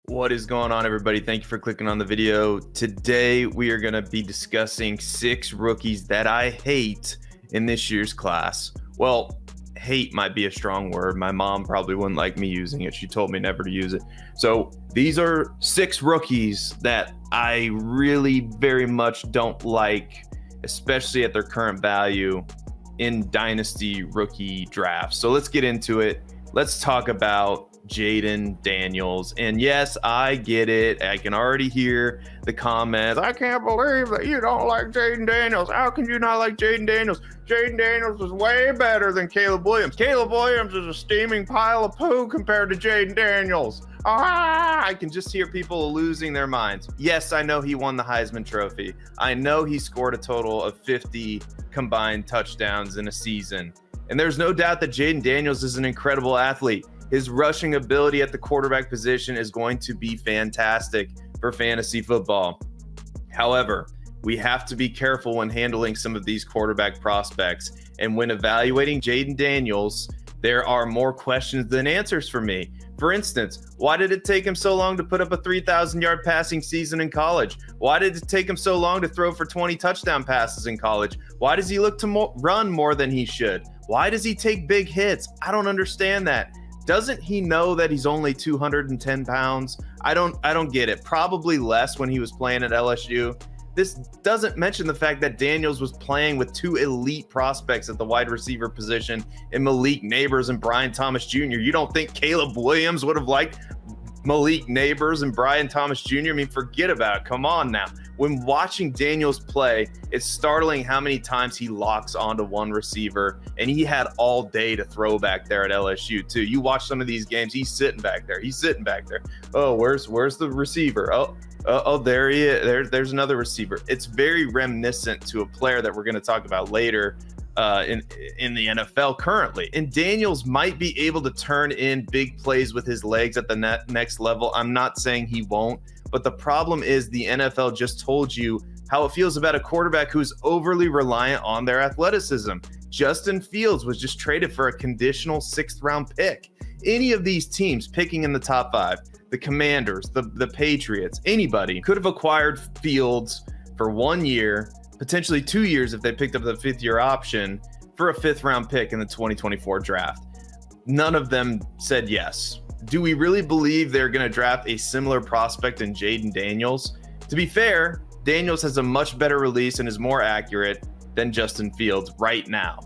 What is going on, everybody? Thank you for clicking on the video. Today, we are going to be discussing 6 rookies that I hate in this year's class. Well, hate might be a strong word. My mom probably wouldn't like me using it. She told me never to use it. So these are 6 rookies that I really very much don't like, especially at their current value in Dynasty rookie drafts. So let's get into it. Let's talk about Jayden Daniels. And yes, I get it. I can already hear the comments. I can't believe that you don't like Jayden Daniels. How can you not like Jayden Daniels? Jayden Daniels is way better than Caleb Williams. Caleb Williams is a steaming pile of poo compared to Jayden Daniels. I can just hear people losing their minds. Yes, I know he won the Heisman Trophy. I know he scored a total of 50 combined touchdowns in a season. And there's no doubt that Jayden Daniels is an incredible athlete. His rushing ability at the quarterback position is going to be fantastic for fantasy football. However, we have to be careful when handling some of these quarterback prospects. And when evaluating Jayden Daniels, there are more questions than answers for me. For instance, why did it take him so long to put up a 3,000-yard passing season in college? Why did it take him so long to throw for 20 touchdown passes in college? Why does he look to run more than he should? Why does he take big hits? I don't understand that. Doesn't he know that he's only 210 pounds? I don't get it. Probably less when he was playing at LSU. This doesn't mention the fact that Daniels was playing with 2 elite prospects at the wide receiver position in Malik Neighbors and Brian Thomas Jr. You don't think Caleb Williams would have liked Malik Neighbors and Brian Thomas Jr.? I mean, forget about it. Come on now. When watching Daniels play, it's startling how many times he locks onto one receiver, and he had all day to throw back there at LSU too. You watch some of these games, he's sitting back there. He's sitting back there. Oh, where's the receiver? Oh, there he is. There's another receiver. It's very reminiscent to a player that we're going to talk about later in the NFL currently. And Daniels might be able to turn in big plays with his legs at the next level. I'm not saying he won't, but the problem is the NFL just told you how it feels about a quarterback who's overly reliant on their athleticism. Justin Fields was just traded for a conditional 6th round pick. Any of these teams picking in the top 5, the Commanders, the Patriots, anybody could have acquired Fields for 1 year, potentially 2 years if they picked up the 5th-year option for a 5th round pick in the 2024 draft. None of them said yes. Do we really believe they're going to draft a similar prospect in Jayden Daniels? To be fair, Daniels has a much better release and is more accurate than Justin Fields right now.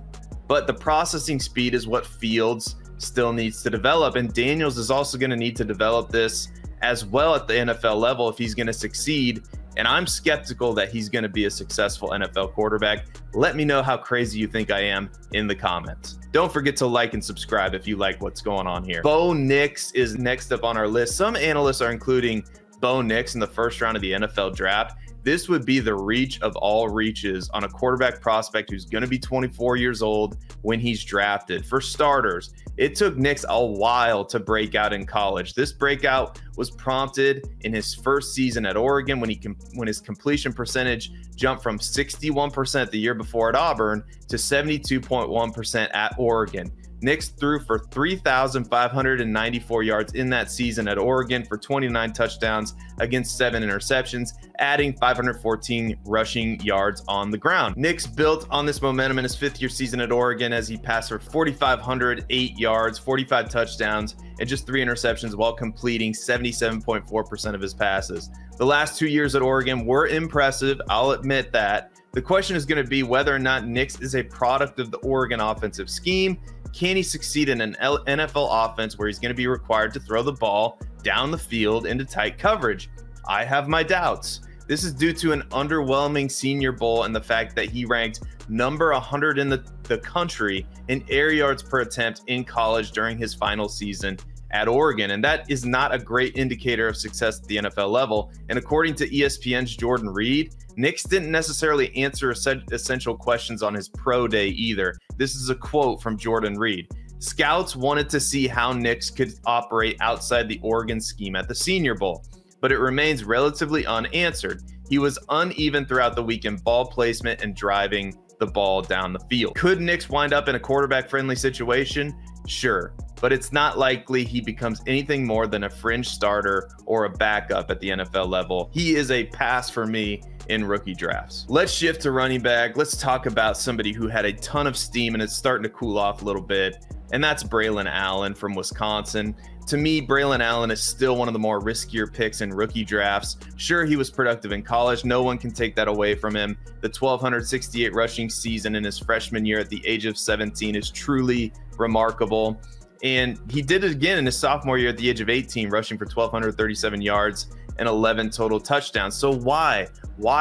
But the processing speed is what Fields still needs to develop, and Daniels is also going to need to develop this as well at the NFL level if he's going to succeed. And I'm skeptical that he's going to be a successful NFL quarterback. Let me know how crazy you think I am in the comments. Don't forget to like and subscribe if you like what's going on here. Bo Nix is next up on our list. Some analysts are including Bo Nix in the 1st round of the NFL draft. This would be the reach of all reaches on a quarterback prospect who's going to be 24 years old when he's drafted. For starters, it took Nix a while to break out in college. This breakout was prompted in his first season at Oregon when his completion percentage jumped from 61% the year before at Auburn to 72.1% at Oregon. Nix threw for 3,594 yards in that season at Oregon for 29 touchdowns against 7 interceptions, adding 514 rushing yards on the ground. Nix built on this momentum in his 5th-year season at Oregon as he passed for 4,508 yards, 45 touchdowns, and just 3 interceptions while completing 77.4% of his passes. The last 2 years at Oregon were impressive, I'll admit that. The question is going to be whether or not Nix is a product of the Oregon offensive scheme. Can he succeed in an NFL offense where he's going to be required to throw the ball down the field into tight coverage? I have my doubts. This is due to an underwhelming Senior Bowl and the fact that he ranked number 100 in the country in air yards per attempt in college during his final season at Oregon. And that is not a great indicator of success at the NFL level. And according to ESPN's Jordan Reed, Nix didn't necessarily answer essential questions on his pro day either. This is a quote from Jordan Reed. Scouts wanted to see how Nix could operate outside the Oregon scheme at the Senior Bowl, but it remains relatively unanswered. He was uneven throughout the week in ball placement and driving the ball down the field. Could Nix wind up in a quarterback-friendly situation? Sure. but it's not likely he becomes anything more than a fringe starter or a backup at the NFL level. He is a pass for me in rookie drafts. Let's shift to running back. Let's talk about somebody who had a ton of steam and it's starting to cool off a little bit, and that's Braylon Allen from Wisconsin. To me, Braylon Allen is still one of the more riskier picks in rookie drafts. Sure, he was productive in college. No one can take that away from him. The 1,268 rushing season in his freshman year at the age of 17 is truly remarkable. And he did it again in his sophomore year at the age of 18, rushing for 1,237 yards and 11 total touchdowns. So why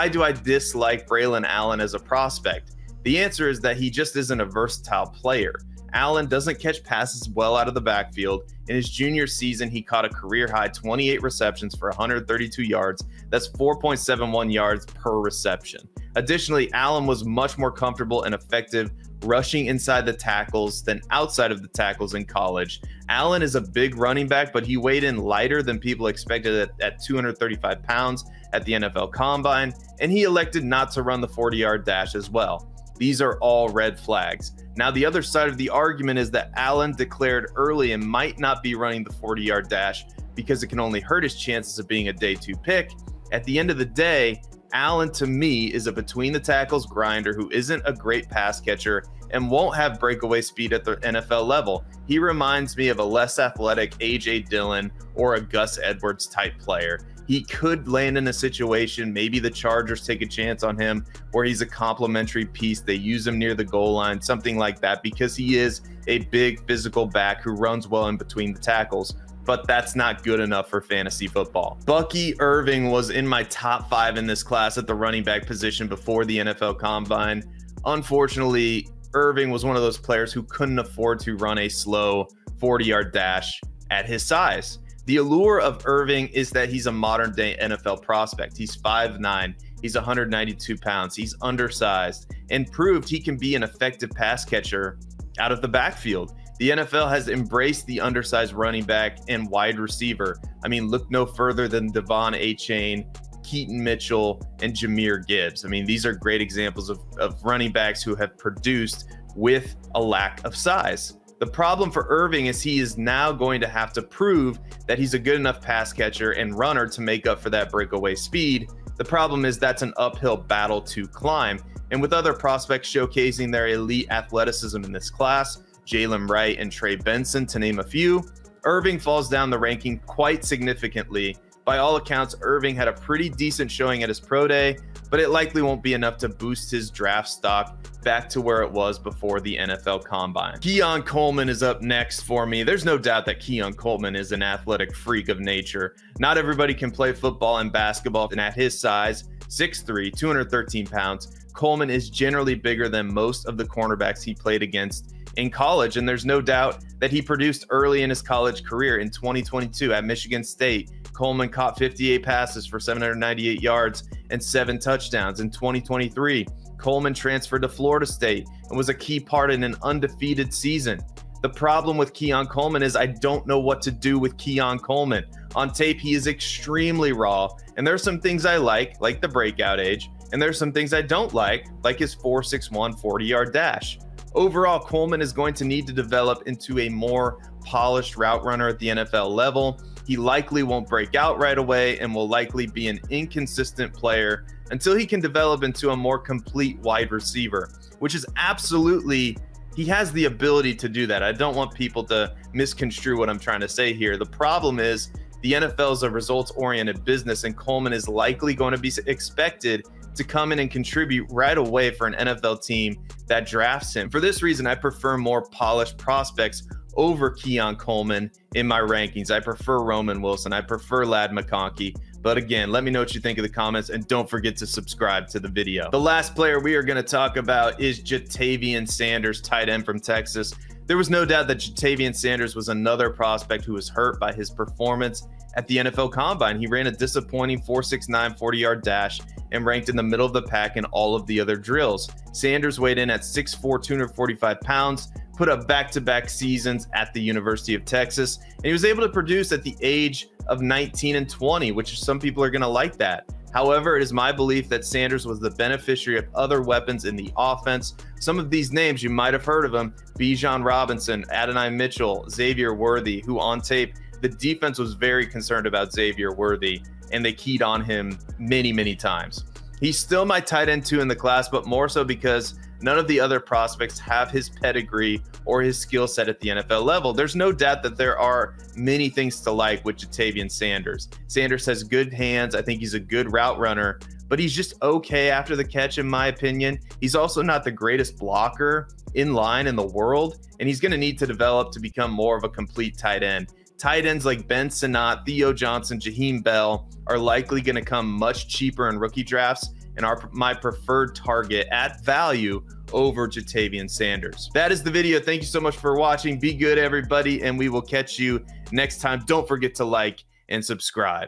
do I dislike Braylon Allen as a prospect? The answer is that he just isn't a versatile player. Allen doesn't catch passes well out of the backfield. In his junior season, he caught a career-high 28 receptions for 132 yards. That's 4.71 yards per reception. Additionally, Allen was much more comfortable and effective rushing inside the tackles than outside of the tackles in college. Allen is a big running back, but he weighed in lighter than people expected at 235 pounds at the NFL Combine, and he elected not to run the 40-yard dash as well. These are all red flags. Now, the other side of the argument is that Allen declared early and might not be running the 40-yard dash because it can only hurt his chances of being a day 2 pick. At the end of the day, Allen, to me, is a between-the-tackles grinder who isn't a great pass catcher and won't have breakaway speed at the NFL level. He reminds me of a less athletic A.J. Dillon or a Gus Edwards type player. He could land in a situation, maybe the Chargers take a chance on him, where he's a complimentary piece. They use him near the goal line, something like that, because he is a big physical back who runs well in between the tackles. But that's not good enough for fantasy football. Bucky Irving was in my top 5 in this class at the running back position before the NFL Combine. Unfortunately, Irving was one of those players who couldn't afford to run a slow 40-yard dash at his size. The allure of Irving is that he's a modern-day NFL prospect. He's 5'9", he's 192 pounds, he's undersized, and proved he can be an effective pass catcher out of the backfield. The NFL has embraced the undersized running back and wide receiver. I mean, look no further than Devon Achane, Keaton Mitchell, and Jahmyr Gibbs. I mean, these are great examples of running backs who have produced with a lack of size. The problem for Irving is he is now going to have to prove that he's a good enough pass catcher and runner to make up for that breakaway speed. The problem is that's an uphill battle to climb. And with other prospects showcasing their elite athleticism in this class, Jalen Wright and Trey Benson, to name a few, Irving falls down the ranking quite significantly. By all accounts, Irving had a pretty decent showing at his pro day, but it likely won't be enough to boost his draft stock back to where it was before the NFL Combine. Keon Coleman is up next for me. There's no doubt that Keon Coleman is an athletic freak of nature. Not everybody can play football and basketball, and at his size, 6'3", 213 pounds, Coleman is generally bigger than most of the cornerbacks he played against in college, and there's no doubt that he produced early in his college career. In 2022 at Michigan State, Coleman caught 58 passes for 798 yards and 7 touchdowns. In 2023, Coleman transferred to Florida State and was a key part in an undefeated season. The problem with Keon Coleman is I don't know what to do with Keon Coleman. On tape, he is extremely raw, and there's some things I like the breakout age, and there's some things I don't like his 4.61 40-yard dash. Overall, Coleman is going to need to develop into a more polished route runner at the NFL level. He likely won't break out right away and will likely be an inconsistent player until he can develop into a more complete wide receiver, which is absolutely, he has the ability to do that. I don't want people to misconstrue what I'm trying to say here. The problem is the NFL is a results-oriented business, and Coleman is likely going to be expected to come in and contribute right away for an NFL team that drafts him. For this reason, I prefer more polished prospects over Keon Coleman in my rankings. I prefer Roman Wilson. I prefer Ladd McConkey. But again, let me know what you think in the comments, and don't forget to subscribe to the video. The last player we are going to talk about is Ja'Tavion Sanders, tight end from Texas. There was no doubt that Ja'Tavion Sanders was another prospect who was hurt by his performance at the NFL Combine. He ran a disappointing 4.69 40-yard dash and ranked in the middle of the pack in all of the other drills. Sanders weighed in at 6'4", 245 pounds, put up back-to-back seasons at the University of Texas, and he was able to produce at the age of 19 and 20, which some people are going to like that. However, it is my belief that Sanders was the beneficiary of other weapons in the offense. Some of these names, you might have heard of them: Bijan Robinson, Adonai Mitchell, Xavier Worthy, who on tape, the defense was very concerned about Xavier Worthy, and they keyed on him many, many times. He's still my tight end 2 in the class, but more so because none of the other prospects have his pedigree or his skill set at the NFL level. There's no doubt that there are many things to like with Ja'Tavion Sanders. Sanders has good hands. I think he's a good route runner, but he's just okay after the catch, in my opinion. He's also not the greatest blocker in line in the world, and he's going to need to develop to become more of a complete tight end. Tight ends like Ben Sinnott, Theo Johnson, Jaheim Bell are likely going to come much cheaper in rookie drafts and are my preferred target at value over Ja'Tavion Sanders. That is the video. Thank you so much for watching. Be good, everybody, and we will catch you next time. Don't forget to like and subscribe.